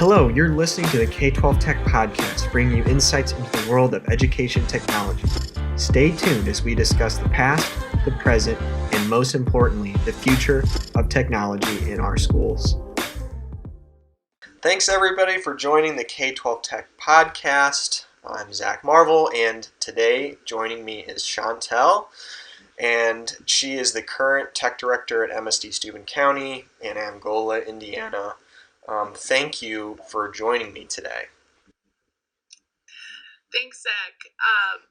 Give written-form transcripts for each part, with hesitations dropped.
Hello, you're listening to the K12 Tech Podcast, bringing you insights into the world of education technology. Stay tuned as we discuss the past, the present, and most importantly, the future of technology in our schools. Thanks everybody for joining the K12 Tech Podcast. I'm Zach Marvel, and today joining me is Chantell, and she is the current tech director at MSD Steuben County in Angola, Indiana. Thank you for joining me today. Thanks, Zach.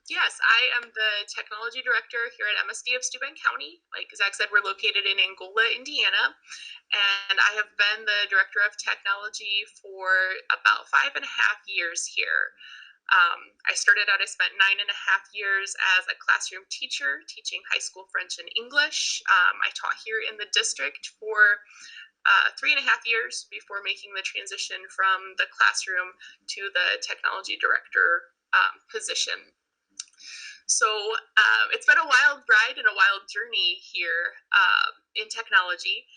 Yes, I am the technology director here at MSD of Steuben County. Like Zach said, we're located in Angola, Indiana, and I have been the director of technology for about 5.5 years here. I started out, I spent 9.5 years as a classroom teacher, teaching high school French and English. I taught here in the district for 3.5 years before making the transition from the classroom to the technology director position. So it's been a wild ride and a wild journey here in technology.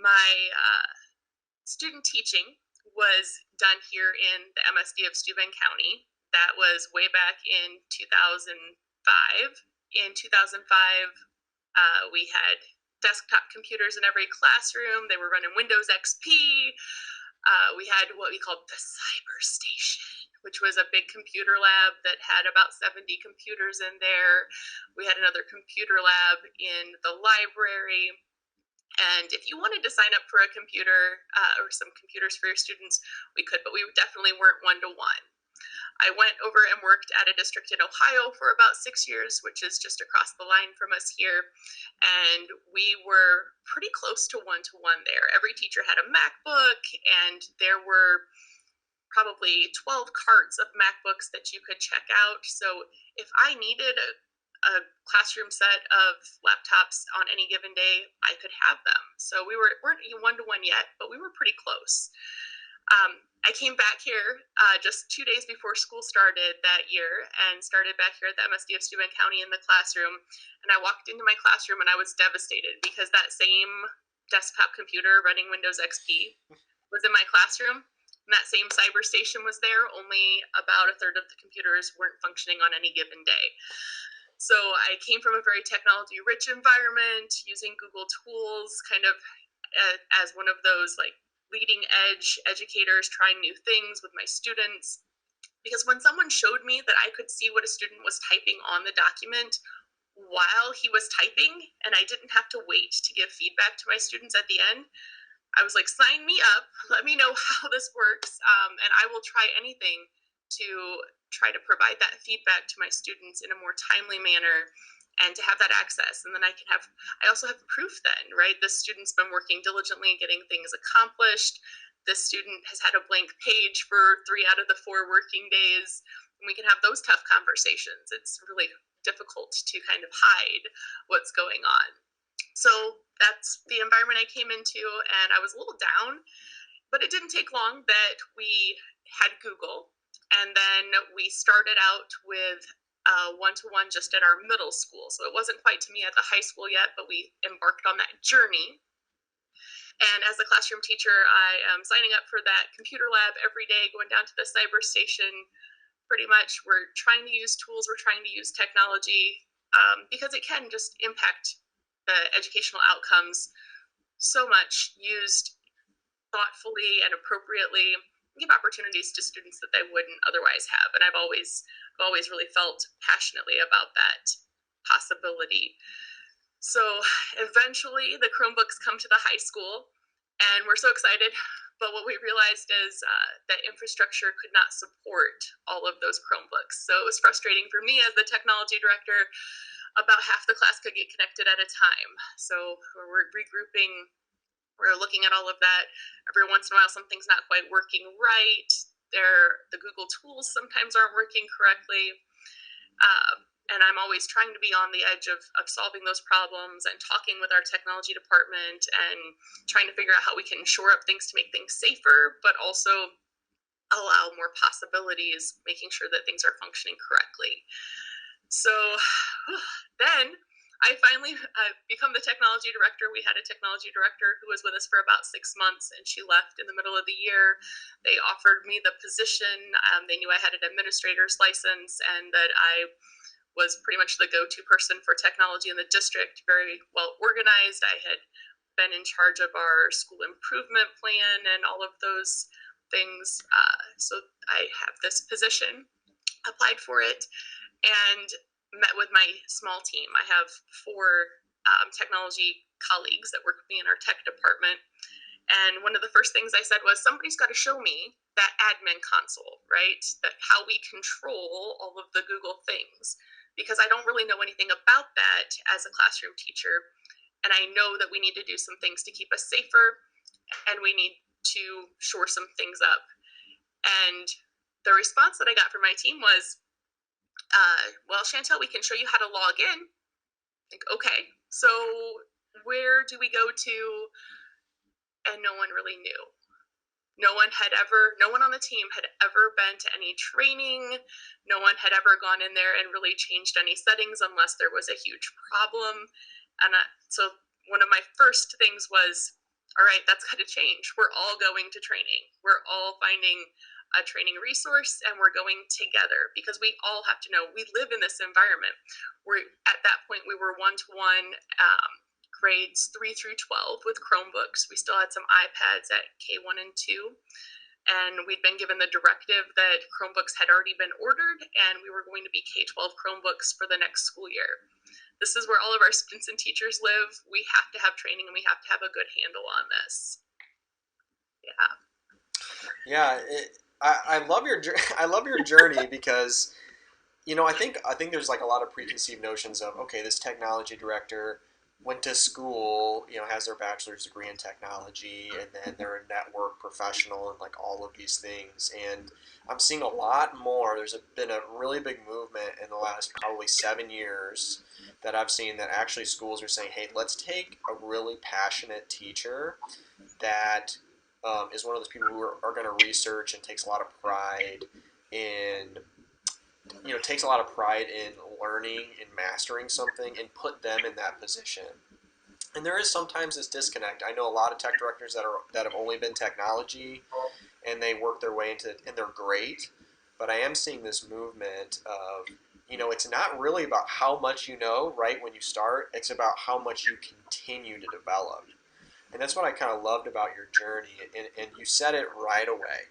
My student teaching was done here in the MSD of Steuben County. That was way back in 2005. In 2005, we had desktop computers in every classroom. They were running Windows XP. We had what we called the cyber station, which was a big computer lab that had about 70 computers in there. We had another computer lab in the library. And if you wanted to sign up for a computer or some computers for your students, we could, but we definitely weren't one-to-one. I went over and worked at a district in Ohio for about 6 years, which is just across the line from us here. And we were pretty close to one-to-one there. Every teacher had a MacBook, and there were probably 12 carts of MacBooks that you could check out. So if I needed a classroom set of laptops on any given day, I could have them. So we weren't one-to-one yet, but we were pretty close. I came back here just 2 days before school started that year and started back here at the MSD of Steuben County in the classroom. And I walked into my classroom and I was devastated because that same desktop computer running Windows XP was in my classroom. And that same cyber station was there, only about a third of the computers weren't functioning on any given day. So I came from a very technology-rich environment, using Google tools kind of as one of those like leading edge educators trying new things with my students. Because when someone showed me that I could see what a student was typing on the document while he was typing, and I didn't have to wait to give feedback to my students at the end, I was like, sign me up, let me know how this works, and I will try anything to try to provide that feedback to my students in a more timely manner and to have that access. And then I also have proof then, right? This student's been working diligently getting things accomplished. This student has had a blank page for 3 out of the 4 working days. And we can have those tough conversations. It's really difficult to kind of hide what's going on. So that's the environment I came into, and I was a little down, but it didn't take long that we had Google, and then we started out with one-to-one just at our middle school. So it wasn't quite to me at the high school yet, but we embarked on that journey. And as a classroom teacher, I am signing up for that computer lab every day, going down to the cyber station. Pretty much we're trying to use tools, we're trying to use technology because it can just impact the educational outcomes so much, used thoughtfully and appropriately, give opportunities to students that they wouldn't otherwise have. And I've always really felt passionately about that possibility. So eventually the Chromebooks come to the high school, and we're so excited. But what we realized is that infrastructure could not support all of those Chromebooks. So it was frustrating for me as the technology director. About half the class could get connected at a time. So we're regrouping, we're looking at all of that. Every once in a while, something's not quite working right. The Google tools sometimes aren't working correctly. And I'm always trying to be on the edge of solving those problems and talking with our technology department and trying to figure out how we can shore up things to make things safer, but also allow more possibilities, making sure that things are functioning correctly. So then I finally become the technology director. We had a technology director who was with us for about 6 months, and she left in the middle of the year. They offered me the position. They knew I had an administrator's license and that I was pretty much the go-to person for technology in the district, very well organized. I had been in charge of our school improvement plan and all of those things. So I have this position, applied for it, and met with my small team. I have four technology colleagues that work with me in our tech department. And one of the first things I said was, somebody's got to show me that admin console, right? That how we control all of the Google things, because I don't really know anything about that as a classroom teacher. And I know that we need to do some things to keep us safer, and we need to shore some things up. And the response that I got from my team was, well, Chantell, we can show you how to log in. Like, okay, so where do we go to? And no one really knew. No one on the team had ever been to any training. No one had ever gone in there and really changed any settings unless there was a huge problem. And so one of my first things was, all right, that's got to change. We're all going to training. We're all finding a training resource, and we're going together, because we all have to know we live in this environment. At that point, we were one-to-one grades 3 through 12 with Chromebooks. We still had some iPads at K1 and 2. And we'd been given the directive that Chromebooks had already been ordered, and we were going to be K12 Chromebooks for the next school year. This is where all of our students and teachers live. We have to have training, and we have to have a good handle on this. Yeah. Yeah, I love your I love your journey because I think there's like a lot of preconceived notions of, okay, this technology director went to school, has their bachelor's degree in technology, and then they're a network professional and like all of these things. And I'm seeing a lot more. Been a really big movement in the last probably 7 years that I've seen that actually schools are saying, hey, let's take a really passionate teacher that is one of those people who are going to research and takes a lot of pride in takes a lot of pride in learning and mastering something and put them in that position. And there is sometimes this disconnect. I know a lot of tech directors that have only been technology and they work their way into and they're great, but I am seeing this movement of it's not really about how much you know right when you start. It's about how much you continue to develop. And that's what I kind of loved about your journey. And you said it right away.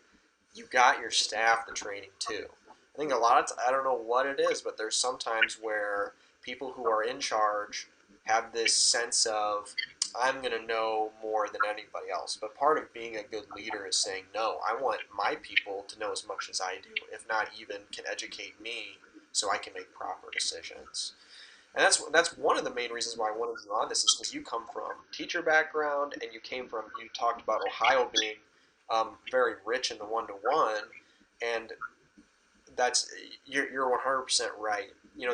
You got your staff the training too. I think a lot of I don't know what it is, but there's sometimes where people who are in charge have this sense of I'm going to know more than anybody else. But part of being a good leader is saying, no, I want my people to know as much as I do, if not even can educate me so I can make proper decisions. And that's one of the main reasons why I wanted you on this is because you come from teacher background and you talked about Ohio being very rich in the one-to-one, and that's you're 100% right.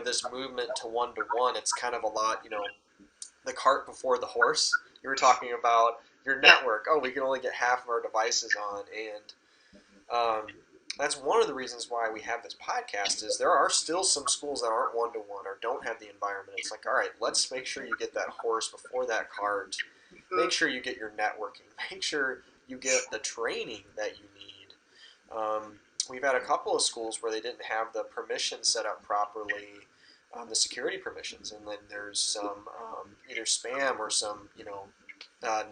This movement to one-to-one, it's kind of a lot. The cart before the horse. You were talking about your Yeah. network. Oh, we can only get half of our devices on, and that's one of the reasons why we have this podcast. Is there are still some schools that aren't one-to-one or don't have the environment. It's like, all right, let's make sure you get that horse before that cart. Make sure you get your networking. Make sure you get the training that you need. We've had a couple of schools where they didn't have the permissions set up properly, the security permissions, and then there's some either spam or some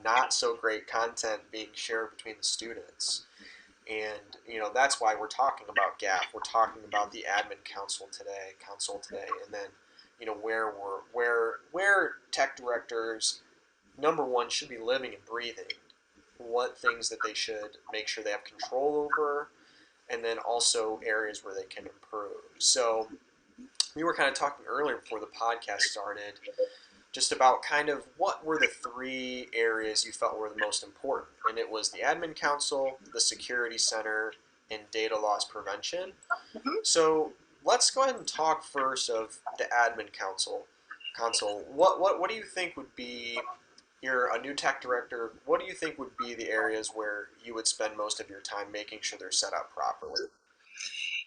not so great content being shared between the students. And that's why we're talking about GAF. We're talking about the admin council today, and then where tech directors number one should be living and breathing, what things that they should make sure they have control over, and then also areas where they can improve. So we were kind of talking earlier before the podcast started just about kind of what were the three areas you felt were the most important. And it was the admin council, the security center, and data loss prevention. Mm-hmm. So let's go ahead and talk first of the admin council. What do you think would be you're a new tech director. What do you think would be the areas where you would spend most of your time making sure they're set up properly?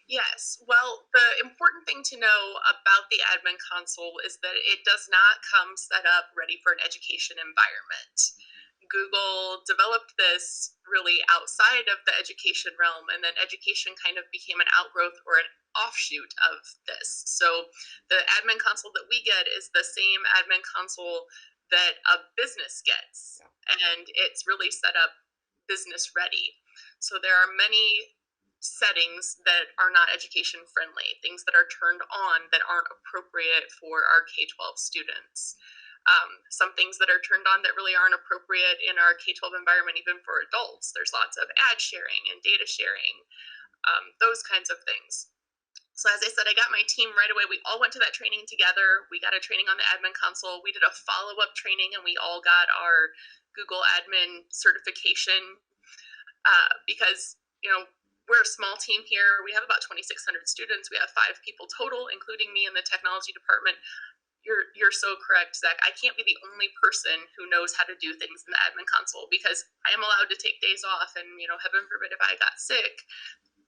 Yes. Well, the important thing to know about the admin console is that it does not come set up ready for an education environment. Google developed this really outside of the education realm, and then education kind of became an outgrowth or an offshoot of this. So the admin console that we get is the same admin console that a business gets, Yeah. and it's really set up business ready. So there are many settings that are not education friendly, things that are turned on that aren't appropriate for our K-12 students. Some things that are turned on that really aren't appropriate in our K-12 environment, even for adults. There's lots of ad sharing and data sharing, those kinds of things. So as I said, I got my team right away. We all went to that training together. We got a training on the admin console. We did a follow-up training, and we all got our Google admin certification because, we're a small team here. We have about 2,600 students. We have 5 people total, including me in the technology department. You're so correct, Zach. I can't be the only person who knows how to do things in the admin console because I am allowed to take days off, and heaven forbid if I got sick,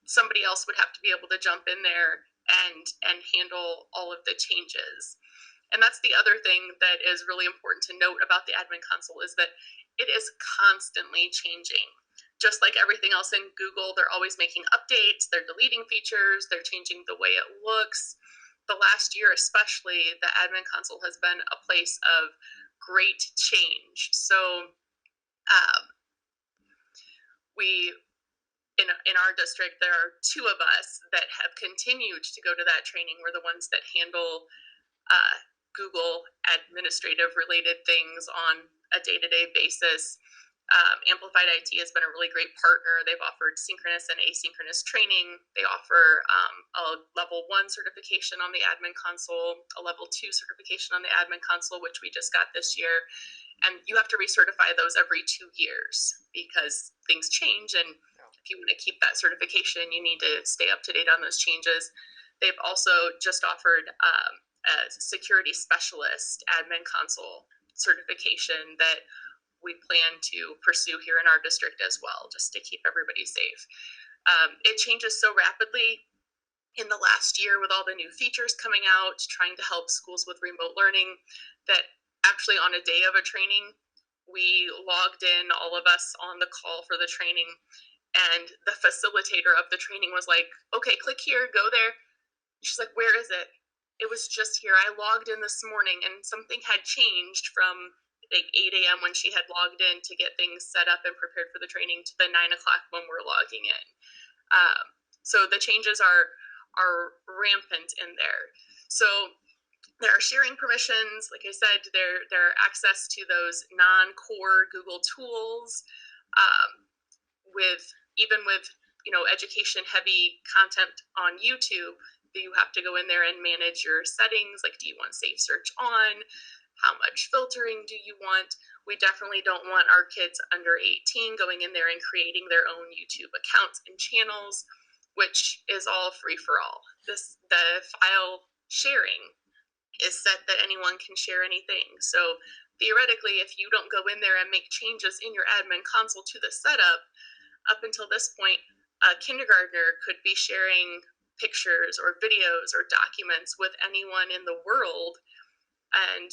somebody else would have to be able to jump in there and handle all of the changes. And that's the other thing that is really important to note about the admin console is that it is constantly changing. Just like everything else in Google, they're always making updates, they're deleting features, they're changing the way it looks. The last year, especially, the admin console has been a place of great change. So um, we in our district, there are 2 of us that have continued to go to that training. We're the ones that handle uh, Google administrative related things on a day-to-day basis. Amplified IT has been a really great partner. They've offered synchronous and asynchronous training. They offer a level 1 certification on the admin console, a level 2 certification on the admin console, which we just got this year. And you have to recertify those every 2 years because things change. And if you want to keep that certification, you need to stay up to date on those changes. They've also just offered a security specialist admin console certification that we plan to pursue here in our district as well, just to keep everybody safe. It changes so rapidly in the last year with all the new features coming out, trying to help schools with remote learning, that actually on a day of a training, we logged in, all of us on the call for the training, and the facilitator of the training was like, okay, click here, go there. She's like, where is it? It was just here. I logged in this morning and something had changed from like 8 a.m. when she had logged in to get things set up and prepared for the training to the 9 o'clock when we're logging in. So the changes are rampant in there. So there are sharing permissions. Like I said, there are access to those non-core Google tools. With even with education heavy content on YouTube, you have to go in there and manage your settings. Like, do you want safe search on? How much filtering do you want? We definitely don't want our kids under 18 going in there and creating their own YouTube accounts and channels, which is all free for all. The file sharing is set that anyone can share anything. So theoretically, if you don't go in there and make changes in your admin console to the setup, up until this point, a kindergartner could be sharing pictures or videos or documents with anyone in the world, and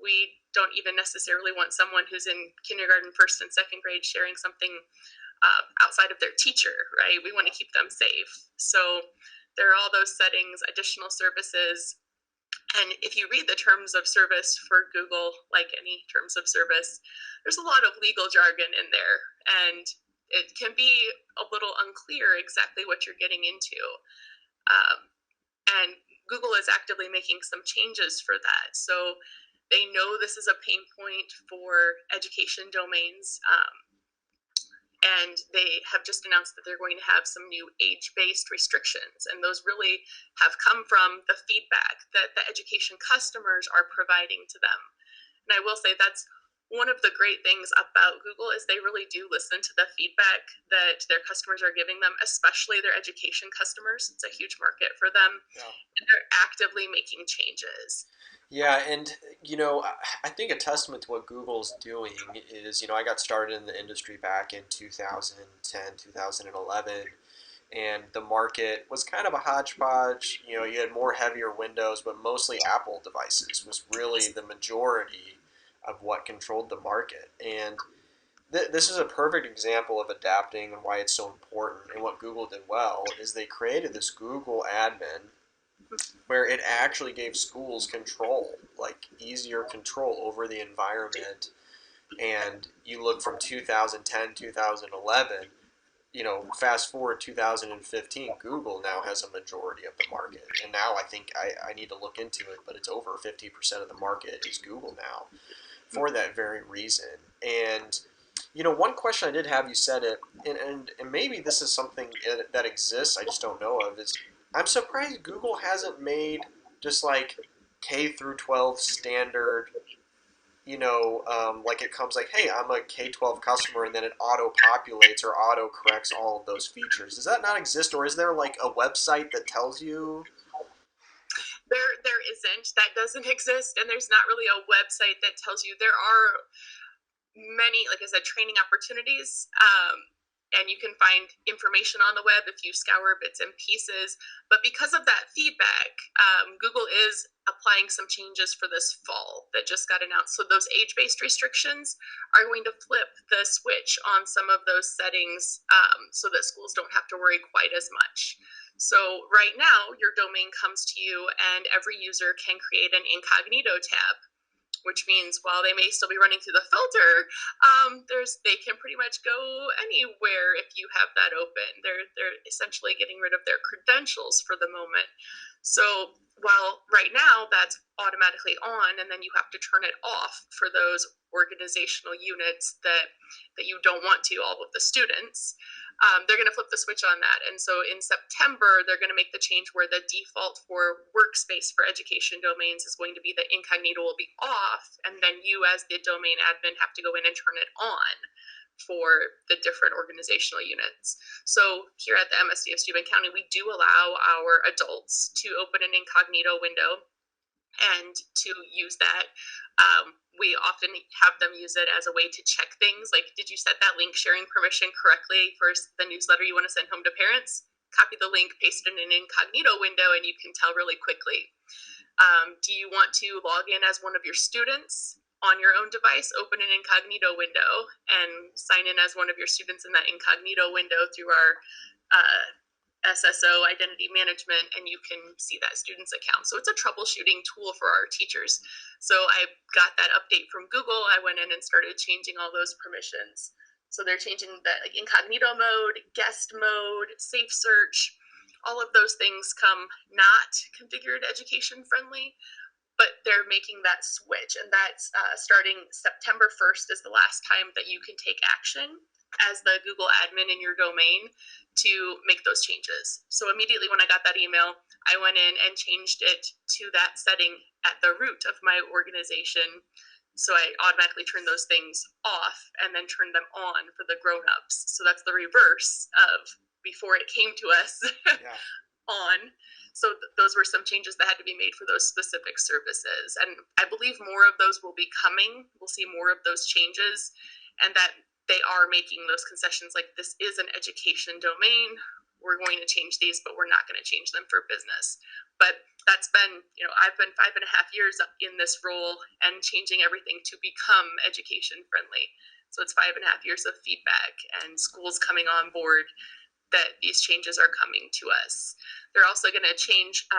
we don't even necessarily want someone who's in kindergarten, 1st and 2nd grade sharing something outside of their teacher, right? We want to keep them safe. So there are all those settings, additional services. And if you read the terms of service for Google, like any terms of service, there's a lot of legal jargon in there, and it can be a little unclear exactly what you're getting into. And Google is actively making some changes for that. So they know this is a pain point for education domains. And they have just announced that they're going to have some new age-based restrictions. And those really have come from the feedback that the education customers are providing to them. And I will say that's one of the great things about Google is they really do listen to the feedback that their customers are giving them, especially their education customers. It's a huge market for them. Yeah. And they're actively making changes. Yeah, and I think a testament to what Google's doing is, I got started in the industry back in 2010, 2011, and the market was kind of a hodgepodge. You had more heavier Windows, but mostly Apple devices was really the majority of what controlled the market. And this is a perfect example of adapting and why it's so important. And what Google did well is they created this Google admin where it actually gave schools control, like easier control over the environment. And you look from 2010, 2011, fast forward 2015, Google now has a majority of the market. And now I think I need to look into it, but it's over 50% of the market is Google now for that very reason. And one question I did have, you said it, and maybe this is something that exists, I just don't know of, is I'm surprised Google hasn't made just like K through 12 standard, like it comes like, hey, I'm a K12 customer, and then it auto populates or auto corrects all of those features. Does that not exist, or is there like a website that tells you? There isn't. That doesn't exist, and there's not really a website that tells you. There are many, like I said, training opportunities. And you can find information on the web if you scour bits and pieces. But because of that feedback, Google is applying some changes for this fall that just got announced. So those age-based restrictions are going to flip the switch on some of those settings, so that schools don't have to worry quite as much. So right now, your domain comes to you, and every user can create an incognito tab, which means while they may still be running through the filter, they can pretty much go anywhere if you have that open. They're essentially getting rid of their credentials for the moment. So while right now that's automatically on, and then you have to turn it off for those organizational units that you don't want to, all of the students, they're going to flip the switch on that. And so in September, they're going to make the change where the default for workspace for education domains is going to be the incognito will be off, and then you as the domain admin have to go in and turn it on for the different organizational units. So here at the MSD of Steuben County, we do allow our adults to open an incognito window and to use that. We often have them use it as a way to check things like, did you set that link sharing permission correctly for the newsletter you want to send home to parents? Copy the link, paste it in an incognito window, and you can tell really quickly. Do you want to log in as one of your students on your own device? Open an incognito window and sign in as one of your students in that incognito window through our SSO identity management, and you can see that student's account. So it's a troubleshooting tool for our teachers. So I got that update from Google. I went in and started changing all those permissions. So they're changing the incognito mode, guest mode, safe search. All of those things come not configured education friendly, but they're making that switch. And that's starting September 1st is the last time that you can take action as the Google admin in your domain to make those changes. So immediately when I got that email, I went in and changed it to that setting at the root of my organization. So I automatically turned those things off and then turned them on for the grown-ups. So that's the reverse of before it came to us. Yeah. On. So those were some changes that had to be made for those specific services. And I believe more of those will be coming. We'll see more of those changes, and that they are making those concessions like, this is an education domain. We're going to change these, but we're not going to change them for business. But that's been, I've been 5.5 years in this role and changing everything to become education friendly. So it's 5.5 years of feedback and schools coming on board that these changes are coming to us. They're also going to change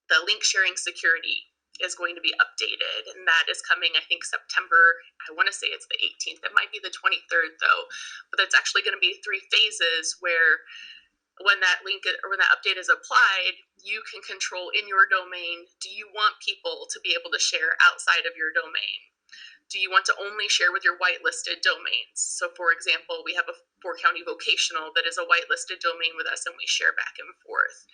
the link sharing security is going to be updated, and that is coming, I think, September. I want to say it's the 18th. It might be the 23rd though, but it's actually going to be 3 phases where when that link or when that update is applied, you can control in your domain, do you want people to be able to share outside of your domain? Do you want to only share with your whitelisted domains? So for example, we have a 4-county vocational that is a whitelisted domain with us, and we share back and forth.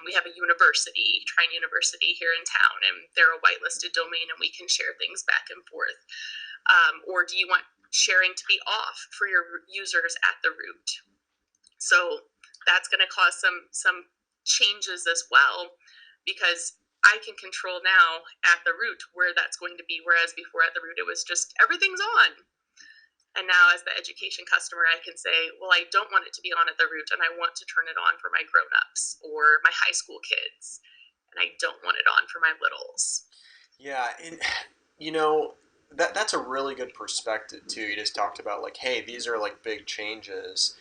We have a university, Trine University here in town, and they're a whitelisted domain, and we can share things back and forth. Or do you want sharing to be off for your users at the root? So that's going to cause some changes as well, because I can control now at the root where that's going to be, whereas before at the root it was just everything's on. And now, as the education customer, I can say, well, I don't want it to be on at the root, and I want to turn it on for my grown-ups or my high school kids, and I don't want it on for my littles. Yeah, and you know that's a really good perspective too. You just talked about like, hey, these are like big changes,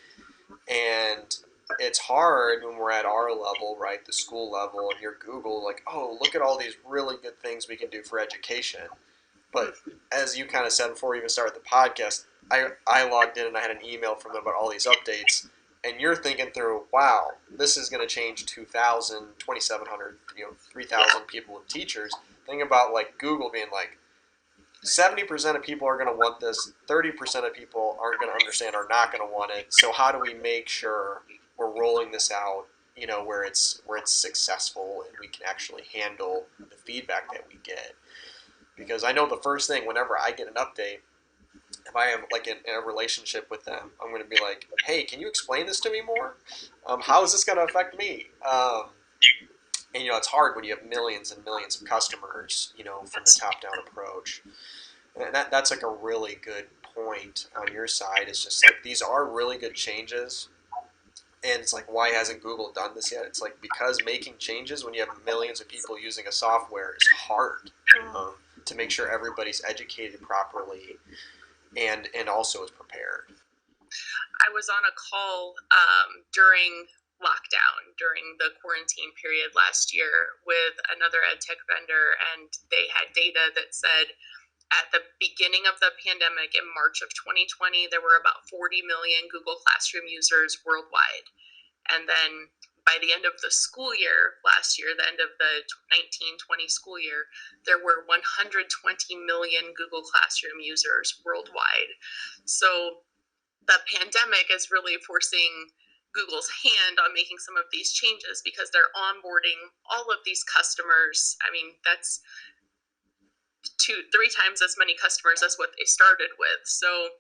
and it's hard when we're at our level, right, the school level, and you're Google like, oh, look at all these really good things we can do for education. But as you kind of said before we even started the podcast, I logged in and I had an email from them about all these updates, and you're thinking through, wow, this is going to change 2,000, 2,700, 3,000 Yeah, people with teachers. Think about like Google being like, 70% of people are going to want this, 30% of people aren't going to understand or not going to want it. So how do we make sure we're rolling this out, where it's successful and we can actually handle the feedback that we get? Because I know the first thing whenever I get an update, if I am like in a relationship with them, I'm going to be like, hey, can you explain this to me more? How is this going to affect me? And it's hard when you have millions and millions of customers, from the that's top down approach. And that's like a really good point on your side. It's just like these are really good changes. And it's like, why hasn't Google done this yet? It's like because making changes when you have millions of people using a software is hard, to make sure everybody's educated properly and also is prepared. I was on a call during lockdown, during the quarantine period last year, with another ed tech vendor, and they had data that said at the beginning of the pandemic in March of 2020, there were about 40 million Google Classroom users worldwide. And then by the end of the school year last year, the end of the 1920 school year, there were 120 million Google Classroom users worldwide. So the pandemic is really forcing Google's hand on making some of these changes because they're onboarding all of these customers. I mean, that's three times as many customers as what they started with. So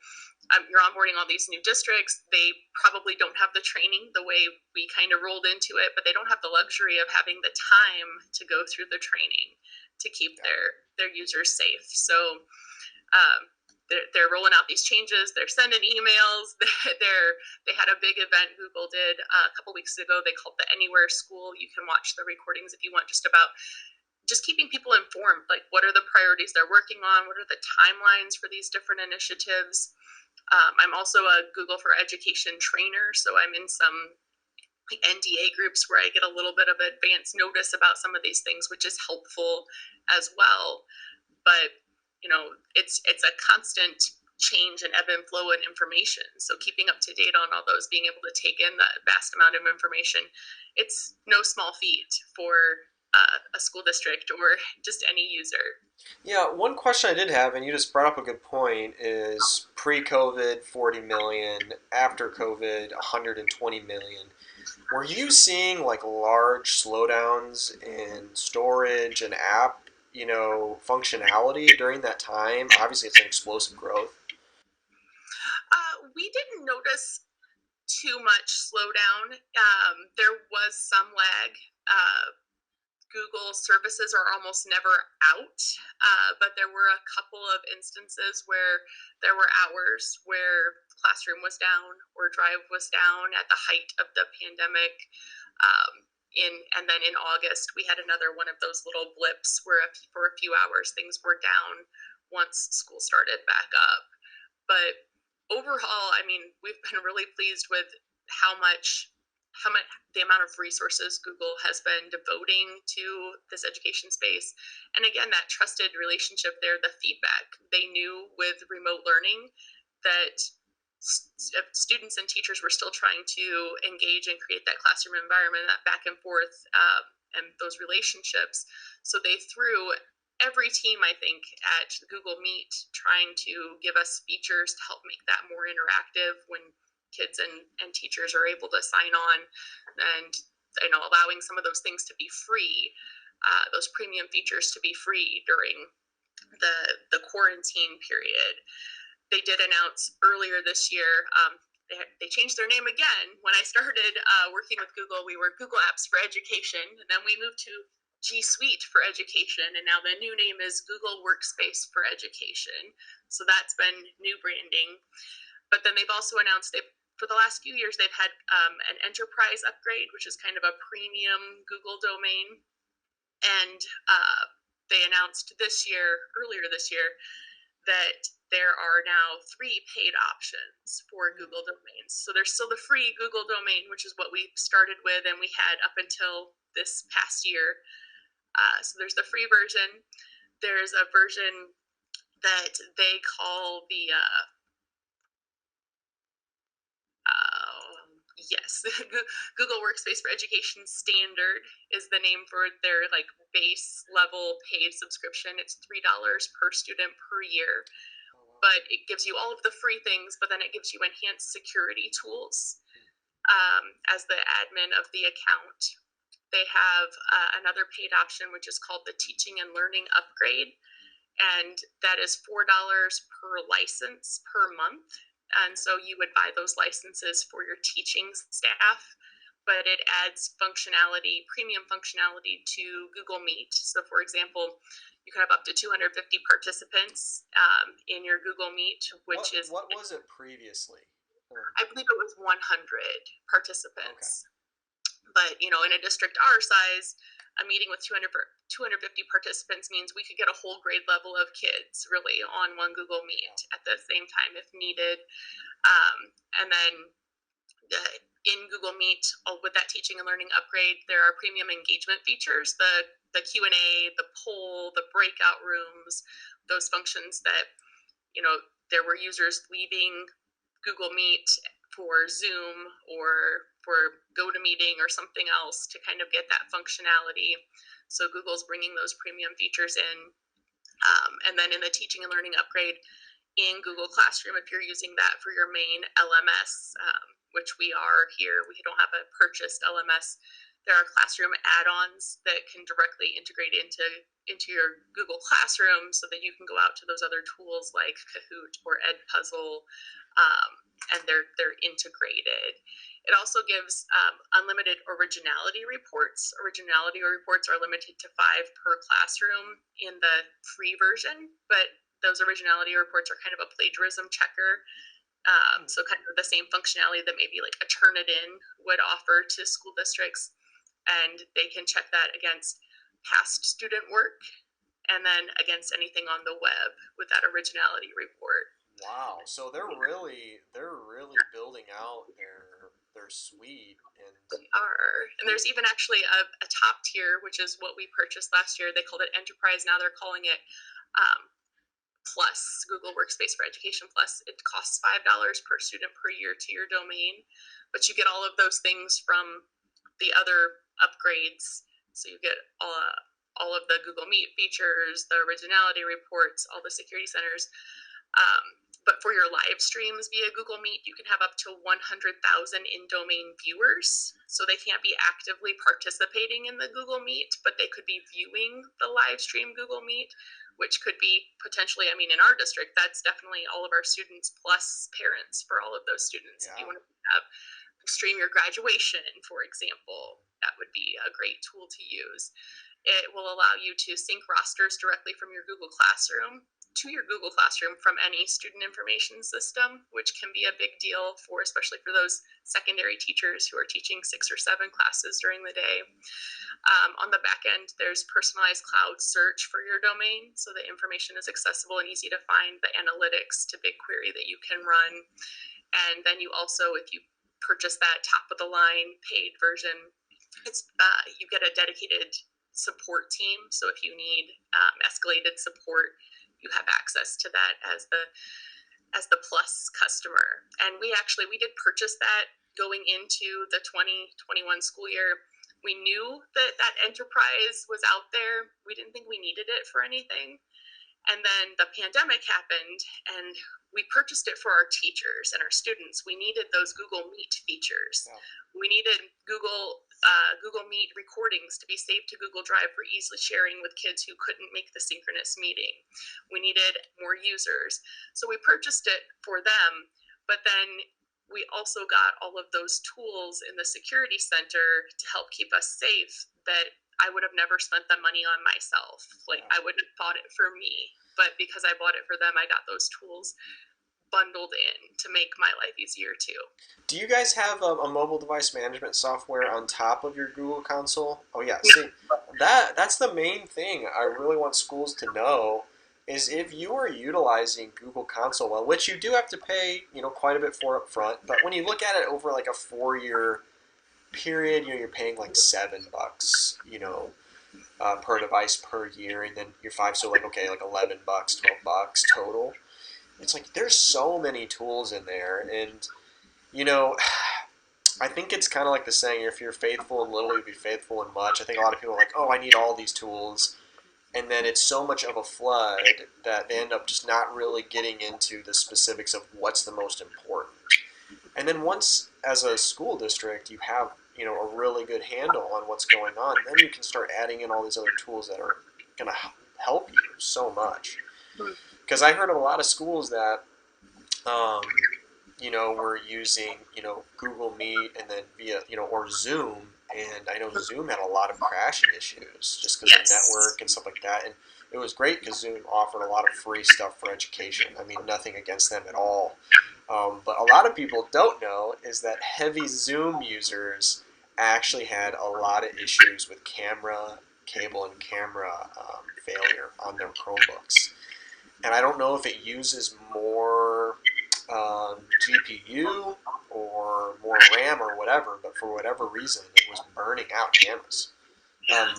you're onboarding all these new districts. They probably don't have the training the way we kind of rolled into it, but they don't have the luxury of having the time to go through the training to keep Yeah. their users safe. So um, they're rolling out these changes. They're sending emails. They had a big event Google did a couple weeks ago. They called the Anywhere School. You can watch the recordings if you want, just about just keeping people informed, like what are the priorities they're working on, what are the timelines for these different initiatives. I'm also a Google for Education trainer, so I'm in some NDA groups where I get a little bit of advance notice about some of these things, which is helpful as well. But it's a constant change and ebb and flow in information. So keeping up to date on all those, being able to take in that vast amount of information, it's no small feat for a school district or just any user. Yeah, one question I did have, and you just brought up a good point, is pre-COVID 40 million, after COVID 120 million. Were you seeing like large slowdowns in storage and app, functionality during that time? Obviously, it's an explosive growth. We didn't notice too much slowdown. There was some lag. Google services are almost never out, but there were a couple of instances where there were hours where Classroom was down or Drive was down at the height of the pandemic. And then in August, we had another one of those little blips where for a few hours things were down once school started back up. But overall, I mean, we've been really pleased with how much the amount of resources Google has been devoting to this education space. And again, that trusted relationship there, the feedback. They knew with remote learning that students and teachers were still trying to engage and create that classroom environment, that back and forth, and those relationships. So they threw every team, I think, at Google Meet trying to give us features to help make that more interactive when kids and teachers are able to sign on, and allowing some of those things to be free, those premium features to be free during the quarantine period. They did announce earlier this year. They changed their name again. When I started working with Google, we were Google Apps for Education, and then we moved to G Suite for Education, and now the new name is Google Workspace for Education. So that's been new branding. But then they've also announced for the last few years they've had an enterprise upgrade, which is kind of a premium Google domain, and they announced earlier this year, that there are now 3 paid options for Google domains. So there's still the free Google domain, which is what we started with and we had up until this past year. So there's the free version. There's a version that they call the yes, Google Workspace for Education Standard is the name for their like base level paid subscription. It's $3 per student per year, but it gives you all of the free things, but then it gives you enhanced security tools. As the admin of the account, they have another paid option, which is called the Teaching and Learning Upgrade, and that is $4 per license per month. And so you would buy those licenses for your teaching staff, but it adds functionality, premium functionality to Google Meet. So for example, you can have up to 250 participants in your Google Meet, which is... What was it previously? I believe it was 100 participants. Okay. But, in a district our size, a meeting with 250 participants means we could get a whole grade level of kids really on one Google Meet at the same time if needed. And then in Google Meet, with that teaching and learning upgrade, there are premium engagement features, the Q&A, the poll, the breakout rooms, those functions that, there were users leaving Google Meet for Zoom or for GoToMeeting or something else to kind of get that functionality. So Google's bringing those premium features in. And then in the teaching and learning upgrade in Google Classroom, if you're using that for your main LMS, which we are here, we don't have a purchased LMS. There are classroom add-ons that can directly integrate into your Google Classroom so that you can go out to those other tools like Kahoot or Edpuzzle, and they're integrated. It also gives unlimited originality reports. Originality reports are limited to 5 per classroom in the free version, but those originality reports are kind of a plagiarism checker. So kind of the same functionality that maybe like a Turnitin would offer to school districts. And they can check that against past student work and then against anything on the web with that originality report. Wow! So they're really building out their suite, and they are. And there's even actually a top tier, which is what we purchased last year. They called it Enterprise. Now they're calling it Plus, Google Workspace for Education Plus. It costs $5 per student per year to your domain, but you get all of those things from the other upgrades. So you get all of the Google Meet features, the originality reports, all the security centers. But for your live streams via Google Meet, you can have up to 100,000 in-domain viewers. So they can't be actively participating in the Google Meet, but they could be viewing the live stream Google Meet, which could be potentially, in our district, that's definitely all of our students plus parents for all of those students. Yeah. If you want to stream your graduation, for example, that would be a great tool to use. It will allow you to sync rosters directly from your Google Classroom to your Google Classroom from any student information system, which can be a big deal especially for those secondary teachers who are teaching 6 or 7 classes during the day. On the back end, there's personalized cloud search for your domain, so the information is accessible and easy to find, the analytics to BigQuery that you can run. And then you also, if you purchase that top of the line paid version, it's you get a dedicated support team. So if you need escalated support, you have access to that as the plus customer. And we did purchase that going into the 2021 school year. We knew that enterprise was out there. We didn't think we needed it for anything. And then the pandemic happened, and we purchased it for our teachers and our students. We needed those Google Meet features. Yeah. We needed Google Meet recordings to be saved to Google Drive for easily sharing with kids who couldn't make the synchronous meeting. We needed more users. So we purchased it for them, but then we also got all of those tools in the security center to help keep us safe that I would have never spent the money on myself. Like, I wouldn't have bought it for me, but because I bought it for them, I got those tools bundled in to make my life easier too. Do you guys have a mobile device management software on top of your Google console? Oh yeah, see, that's the main thing I really want schools to know is if you are utilizing Google Console well, which you do have to pay, quite a bit for up front, but when you look at it over like a 4 year period, you're paying like $7, per device per year, and then your five, so like okay, like $11, $12 total. It's like there's so many tools in there, and you know, I think it's kind of like the saying, if you're faithful in little, you'll be faithful in much. I think a lot of people are like, oh, I need all these tools. And then it's so much of a flood that they end up just not really getting into the specifics of what's the most important. And then once, as a school district, you have, a really good handle on what's going on, then you can start adding in all these other tools that are going to help you so much. Because I heard of a lot of schools that um, we're using, Google Meet and then via, or Zoom. And I know Zoom had a lot of crashing issues just because of the network and stuff like that. And it was great because Zoom offered a lot of free stuff for education. I mean, nothing against them at all. But a lot of people don't know is that heavy Zoom users actually had a lot of issues with cable and camera failure on their Chromebooks. And I don't know if it uses more GPU or more RAM or whatever, but for whatever reason, it was burning out cameras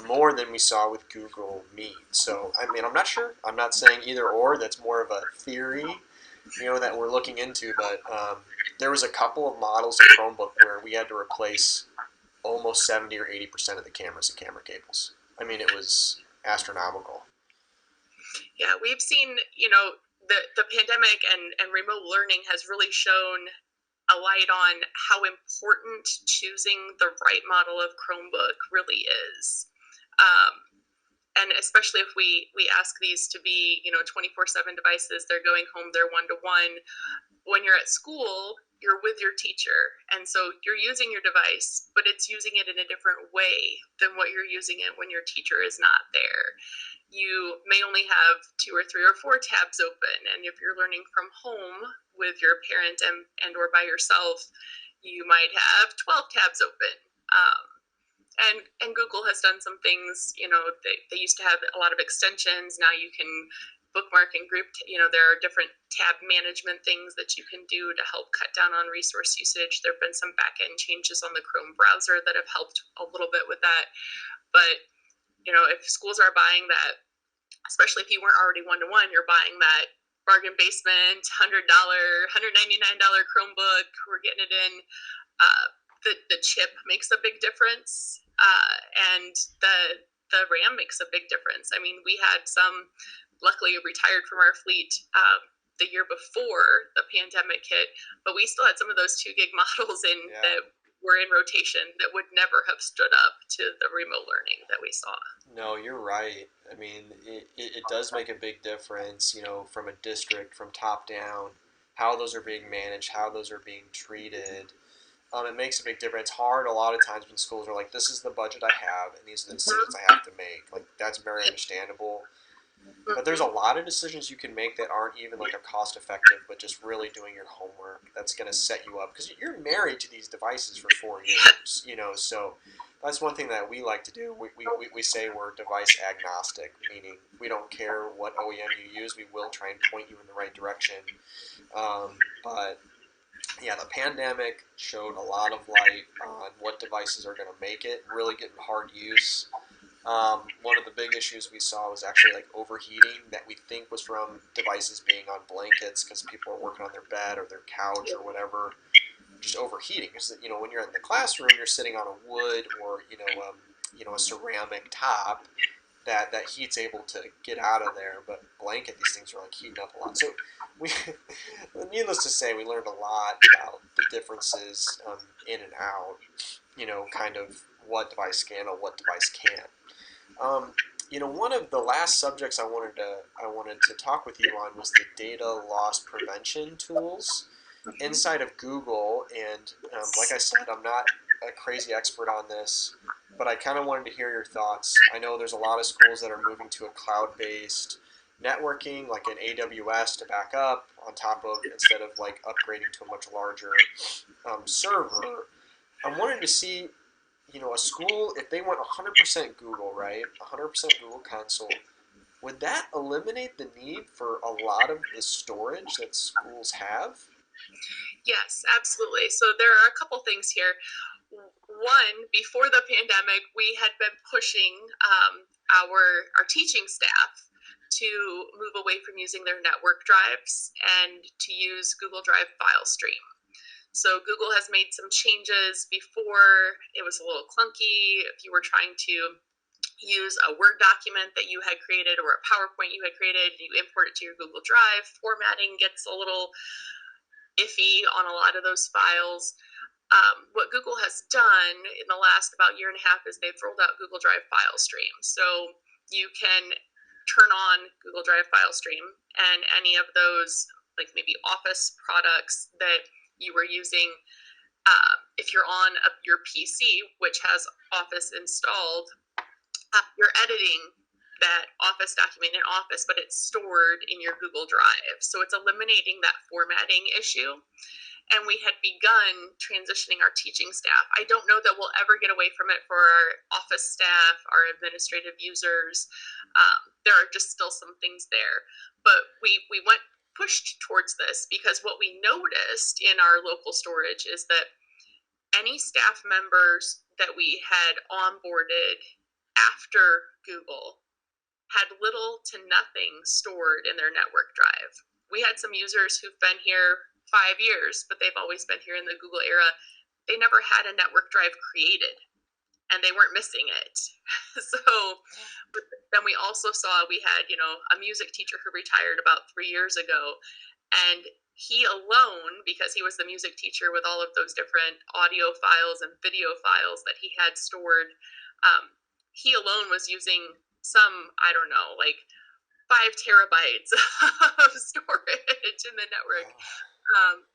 more than we saw with Google Meet. So, I mean, I'm not sure. I'm not saying either or. That's more of a theory, that we're looking into. But there was a couple of models of Chromebook where we had to replace almost 70 or 80% of the cameras and camera cables. I mean, it was astronomical. Yeah, we've seen, the pandemic and remote learning has really shown a light on how important choosing the right model of Chromebook really is. And especially if we ask these to be 24/7 devices, they're going home, they're one-to-one. When you're at school, you're with your teacher, and so you're using your device, but it's using it in a different way than what you're using it when your teacher is not there. You may only have 2 or 3 or 4 tabs open, and if you're learning from home with your parent and or by yourself, you might have 12 tabs open. And Google has done some things. They used to have a lot of extensions. Now you can bookmark and group. There are different tab management things that you can do to help cut down on resource usage. There have been some back end changes on the Chrome browser that have helped a little bit with that. But if schools are buying that, especially if you weren't already one-to-one, you're buying that bargain basement $199 Chromebook. We're getting it in. The chip makes a big difference, and the RAM makes a big difference. I mean, we had some, luckily, retired from our fleet the year before the pandemic hit, but we still had some of those 2 gig models that were in rotation that would never have stood up to the remote learning that we saw. No, you're right. I mean, it does make a big difference, from a district, from top down, how those are being managed, how those are being treated. It makes a big difference. It's hard a lot of times when schools are like, this is the budget I have, and these are the decisions I have to make. Like, that's very understandable. But there's a lot of decisions you can make that aren't even like a cost effective, but just really doing your homework. That's going to set you up because you're married to these devices for 4 years, So that's one thing that we like to do. We say we're device agnostic, meaning we don't care what OEM you use. We will try and point you in the right direction. But yeah, the pandemic showed a lot of light on what devices are going to make it really get in hard use. One of the big issues we saw was actually like overheating that we think was from devices being on blankets because people are working on their bed or their couch or whatever, just overheating. Because when you're in the classroom, you're sitting on a wood or a ceramic top that heat's able to get out of there. But blanket, these things are like heating up a lot. So we, needless to say, we learned a lot about the differences in and out. Kind of what device can or what device can't. One of the last subjects I wanted to talk with you on was the data loss prevention tools inside of Google. And like I said, I'm not a crazy expert on this, but I kind of wanted to hear your thoughts. I know there's a lot of schools that are moving to a cloud-based networking, like an AWS to back up on top of instead of like upgrading to a much larger server. I'm wanting to see, a school if they went 100% Google, right? 100% Google Console. Would that eliminate the need for a lot of the storage that schools have? Yes, absolutely. So there are a couple things here. One, before the pandemic, we had been pushing our teaching staff to move away from using their network drives and to use Google Drive file stream. So Google has made some changes. Before, it was a little clunky. If you were trying to use a Word document that you had created or a PowerPoint you had created and you import it to your Google Drive, formatting gets a little iffy on a lot of those files. What Google has done in the last about year and a half is they've rolled out Google Drive file stream. So you can turn on Google Drive file stream, and any of those, like maybe Office products that you were using, if you're on your PC, which has Office installed, you're editing that Office document in Office, but it's stored in your Google Drive. So it's eliminating that formatting issue. And we had begun transitioning our teaching staff. I don't know that we'll ever get away from it for our office staff, our administrative users. There are just still some things there. But we went pushed towards this because what we noticed in our local storage is that any staff members that we had onboarded after Google had little to nothing stored in their network drive. We had some users who've been here 5 years, but they've always been here in the Google era. They never had a network drive created and they weren't missing it. So then we also saw we had, a music teacher who retired about 3 years ago, and he alone, because he was the music teacher with all of those different audio files and video files that he had stored, he alone was using some, I don't know, like 5 terabytes of storage in the network.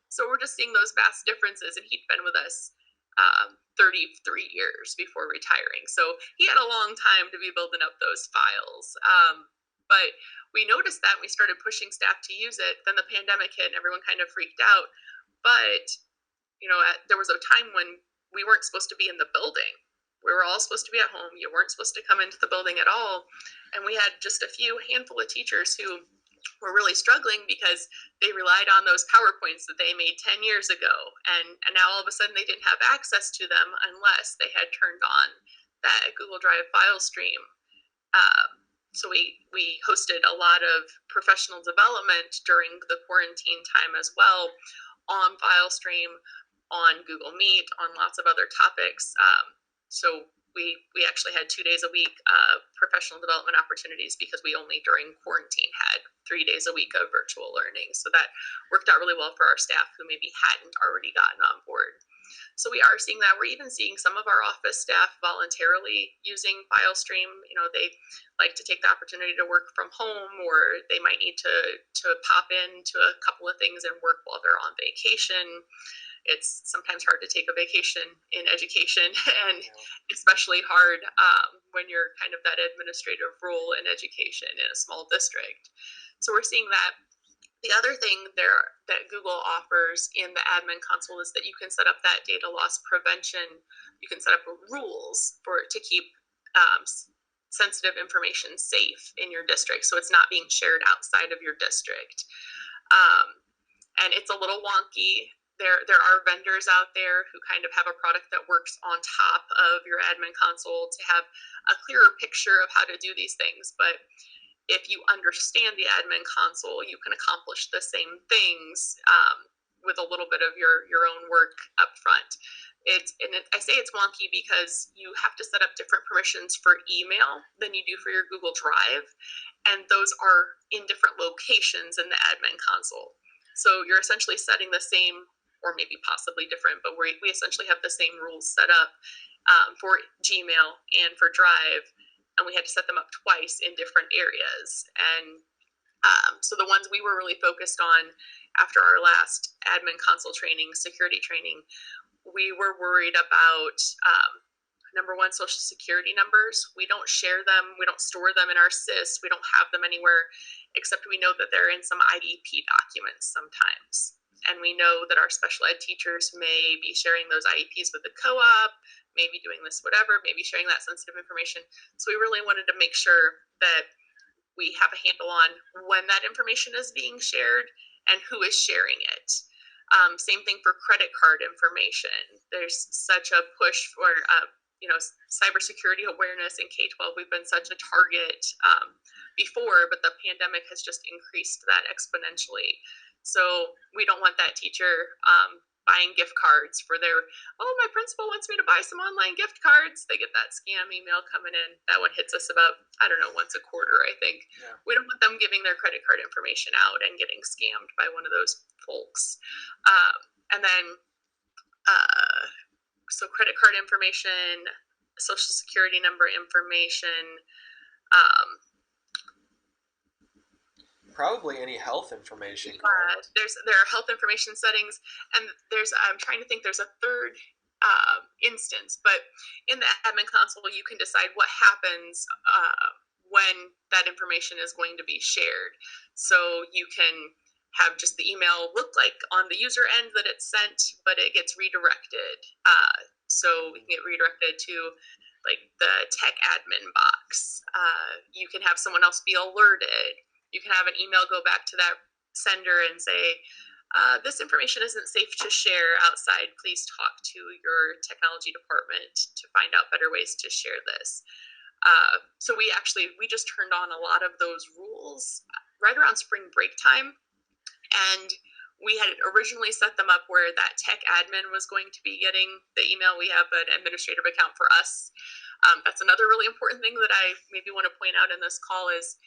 So we're just seeing those vast differences, and he'd been with us 33 years before retiring. So he had a long time to be building up those files. But we noticed that, and we started pushing staff to use it. Then the pandemic hit and everyone kind of freaked out. But, there was a time when we weren't supposed to be in the building. We were all supposed to be at home. You weren't supposed to come into the building at all. And we had just a handful of teachers who were really struggling because they relied on those PowerPoints that they made 10 years ago. And now all of a sudden they didn't have access to them unless they had turned on that Google Drive file stream. So we hosted a lot of professional development during the quarantine time as well, on file stream, on Google Meet, on lots of other topics. So we actually had 2 days a week professional development opportunities because we only during quarantine had 3 days a week of virtual learning. So that worked out really well for our staff who maybe hadn't already gotten on board. So we are seeing that. We're even seeing some of our office staff voluntarily using FileStream. They like to take the opportunity to work from home, or they might need to pop into a couple of things and work while they're on vacation. It's sometimes hard to take a vacation in education, and especially hard when you're kind of that administrative role in education in a small district. So we're seeing that. The other thing there that Google offers in the admin console is that you can set up that data loss prevention. You can set up rules to keep sensitive information safe in your district, so it's not being shared outside of your district. And it's a little wonky. There are vendors out there who kind of have a product that works on top of your admin console to have a clearer picture of how to do these things. But if you understand the admin console, you can accomplish the same things with a little bit of your own work up front. I say it's wonky because you have to set up different permissions for email than you do for your Google Drive, and those are in different locations in the admin console. So you're essentially setting the same, or maybe possibly different, but we essentially have the same rules set up for Gmail and for Drive, and we had to set them up twice in different areas. And so the ones we were really focused on after our last admin console training, security training, we were worried about number one, social security numbers. We don't share them. We don't store them in our SIS. We don't have them anywhere, except we know that they're in some IEP documents sometimes. And we know that our special ed teachers may be sharing those IEPs with the co-op, maybe doing this, whatever, maybe sharing that sensitive information. So we really wanted to make sure that we have a handle on when that information is being shared and who is sharing it. Same thing for credit card information. There's such a push for cybersecurity awareness in K12. We've been such a target before, but the pandemic has just increased that exponentially. So we don't want that teacher buying gift cards for their, my principal wants me to buy some online gift cards. They get that scam email coming in. That one hits us about, once a quarter, I think. Yeah. We don't want them giving their credit card information out and getting scammed by one of those folks. And then, so credit card information, social security number information, probably any health information. There are health information settings, and I'm trying to think, there's a third instance, but in the admin console, you can decide what happens when that information is going to be shared. So you can have just the email look like on the user end that it's sent, but it gets redirected. So we can get redirected to like the tech admin box. You can have someone else be alerted. You can have an email go back to that sender and say, this information isn't safe to share outside. Please talk to your technology department to find out better ways to share this. So we just turned on a lot of those rules right around spring break time. And we had originally set them up where that tech admin was going to be getting the email. We have an administrative account for us. That's another really important thing that I maybe want to point out in this call is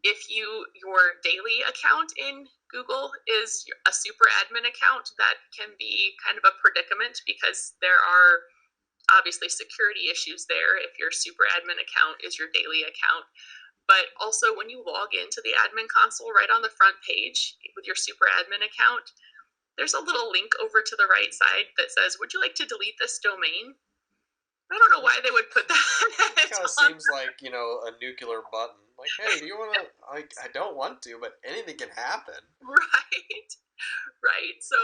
if your daily account in Google is a super admin account, that can be kind of a predicament because there are obviously security issues there if your super admin account is your daily account. But also when you log into the admin console right on the front page with your super admin account, there's a little link over to the right side that says, would you like to delete this domain? I don't know why they would put that. It kind of seems like, a nuclear button. Like, hey, do you want to, I don't want to, but anything can happen. Right. Right. So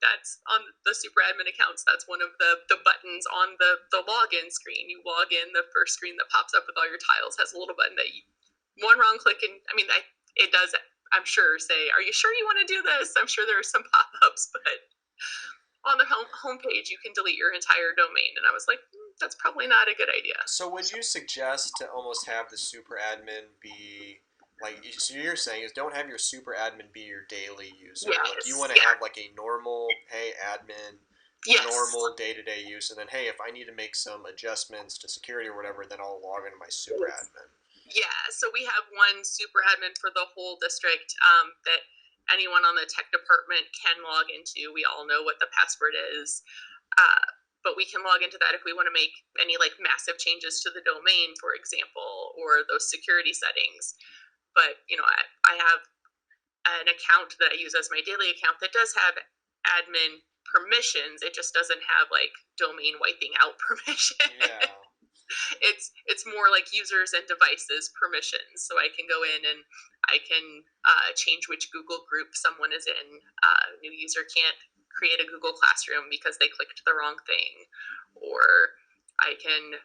that's on the super admin accounts, that's one of the buttons on the login screen. You log in, the first screen that pops up with all your tiles has a little button that one wrong click and, it does, I'm sure, say, are you sure you want to do this? I'm sure there are some pop-ups, but on the homepage, you can delete your entire domain. And I was like, that's probably not a good idea. So would you suggest to almost have the super admin be, so you're saying is don't have your super admin be your daily user. Yes. Like you want to have like a normal, hey, admin, yes, normal day-to-day use. And then, hey, if I need to make some adjustments to security or whatever, then I'll log into my super admin. Yeah, so we have one super admin for the whole district that anyone on the tech department can log into. We all know what the password is, but we can log into that if we want to make any massive changes to the domain, for example, or those security settings. But I have an account that I use as my daily account that does have admin permissions. It just doesn't have domain wiping out permission. Yeah. It's more like users and devices permissions. So I can go in and I can change which Google group someone is in. A new user can't create a Google Classroom because they clicked the wrong thing. Or I can,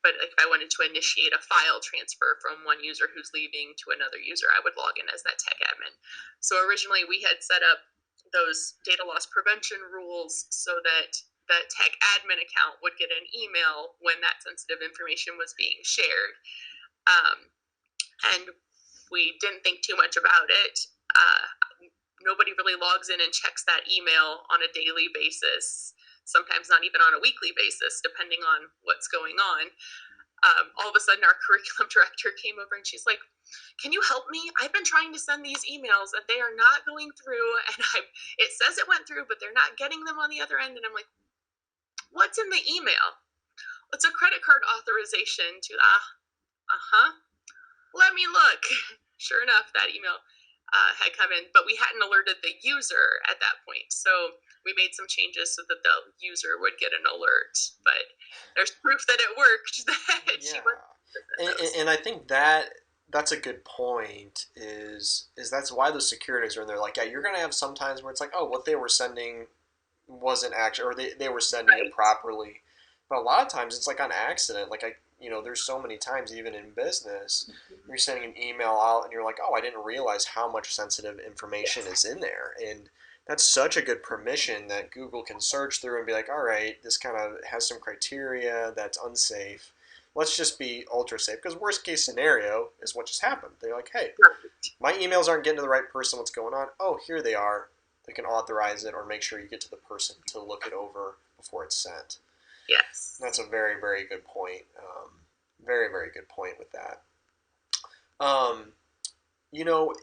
but if I wanted to initiate a file transfer from one user who's leaving to another user, I would log in as that tech admin. So originally we had set up those data loss prevention rules so that the tech admin account would get an email when that sensitive information was being shared. And we didn't think too much about it. Nobody really logs in and checks that email on a daily basis, sometimes not even on a weekly basis, depending on what's going on. All of a sudden, our curriculum director came over and she's like, can you help me? I've been trying to send these emails and they are not going through. And it says it went through, but they're not getting them on the other end. And I'm like, what's in the email? It's a credit card authorization to, let me look. Sure enough, that email, had come in, but we hadn't alerted the user at that point. So we made some changes so that the user would get an alert. But there's proof that it worked. That she Yeah, was and I think that that's a good point. Is that's why those securities are in there. Like, yeah, you're gonna have some times where it's like, oh, what they were sending wasn't actually, or they were sending it right. properly. But a lot of times it's like on accident. Like there's so many times even in business, you're sending an email out and you're like, oh, I didn't realize how much sensitive information Yes. is in there. And that's such a good permission that Google can search through and be like, all right, this kind of has some criteria that's unsafe. Let's just be ultra safe. Because worst case scenario is what just happened. They're like, hey, Right. my emails aren't getting to the right person. What's going on? Oh, here they are. They can authorize it or make sure you get to the person to look it over before it's sent. Yes. That's a very, very good point. Very, very good point with that. Um, you know,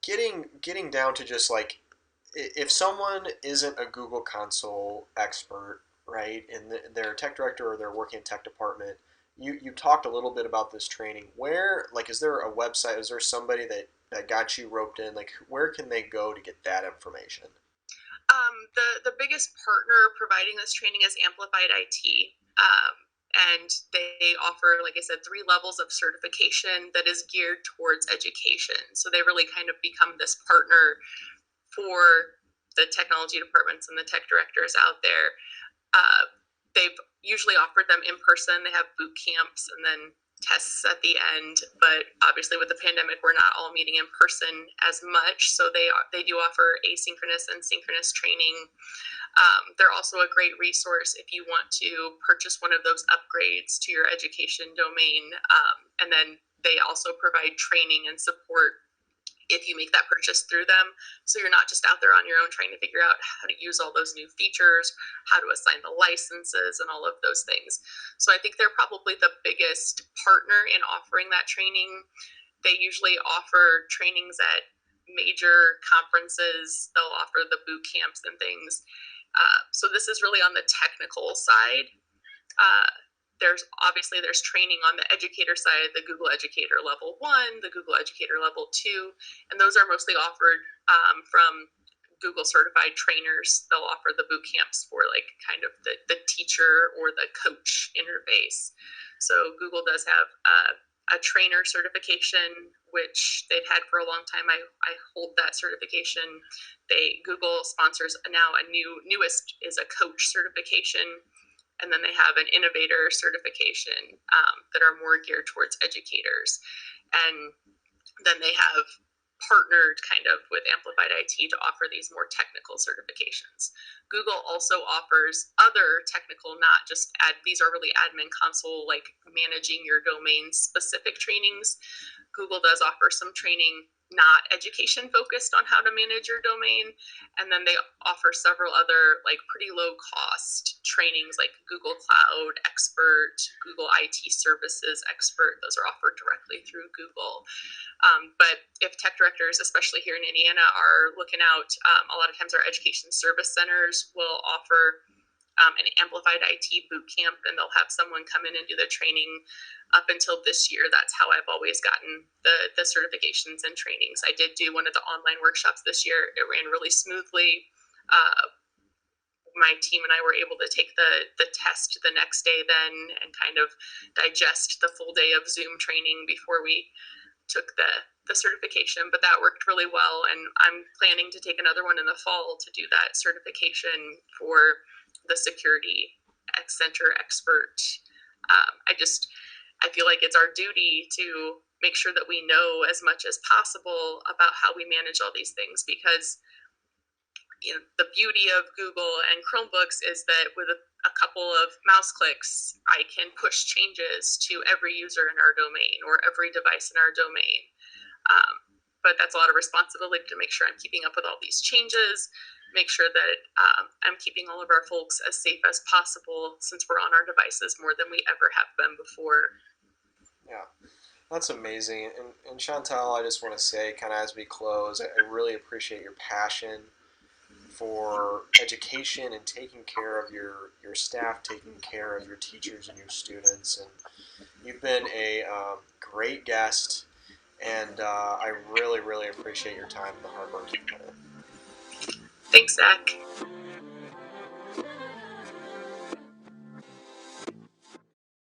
getting down to just like if someone isn't a Google Console expert, right, and they're a tech director or they're working in tech department, you talked a little bit about this training. Where like is there a website? Is there somebody that got you roped in? Like where can they go to get that information? The biggest partner providing this training is Amplified IT. And they offer, like I said, 3 levels of certification that is geared towards education. So they really kind of become this partner for the technology departments and the tech directors out there. They've usually offered them in person. They have boot camps and then tests at the end. But obviously, with the pandemic, we're not all meeting in person as much. So they do offer asynchronous and synchronous training. They're also a great resource if you want to purchase one of those upgrades to your education domain. And then they also provide training and support if you make that purchase through them. So you're not just out there on your own trying to figure out how to use all those new features, how to assign the licenses, and all of those things. So I think they're probably the biggest partner in offering that training. They usually offer trainings at major conferences, they'll offer the boot camps and things. So this is really on the technical side. Uh, there's training on the educator side, the Google Educator Level 1, the Google Educator Level 2, and those are mostly offered from Google certified trainers. They'll offer the boot camps for like kind of the teacher or the coach interface. So Google does have a trainer certification, which they've had for a long time. I hold that certification. Google sponsors now a newest is a coach certification, and then they have an innovator certification that are more geared towards educators. And then they have partnered kind of with Amplified IT to offer these more technical certifications. Google also offers other technical, not just these are really admin console, like managing your domain specific trainings. Google does offer some training not education focused on how to manage your domain, and then they offer several other like pretty low cost trainings like Google Cloud Expert, Google IT Services Expert. Those are offered directly through Google. But if tech directors, especially here in Indiana, are looking out, a lot of times our education service centers will offer an Amplified IT boot camp, and they'll have someone come in and do the training. Up until this year, that's how I've always gotten the certifications and trainings. I did do one of the online workshops this year. It ran really smoothly. My team and I were able to take the test the next day then and kind of digest the full day of Zoom training before we took the certification, but that worked really well, and I'm planning to take another one in the fall to do that certification for the security center expert. I feel like it's our duty to make sure that we know as much as possible about how we manage all these things, because the beauty of Google and Chromebooks is that with a couple of mouse clicks, I can push changes to every user in our domain or every device in our domain. But that's a lot of responsibility to make sure I'm keeping up with all these changes, make sure that I'm keeping all of our folks as safe as possible, since we're on our devices more than we ever have been before. Yeah, that's amazing. And Chantel, I just want to say, kind of as we close, I really appreciate your passion for education and taking care of your staff, taking care of your teachers and your students. And you've been a great guest. and I really, really appreciate your time and the hard work you put in. Thanks, Zach.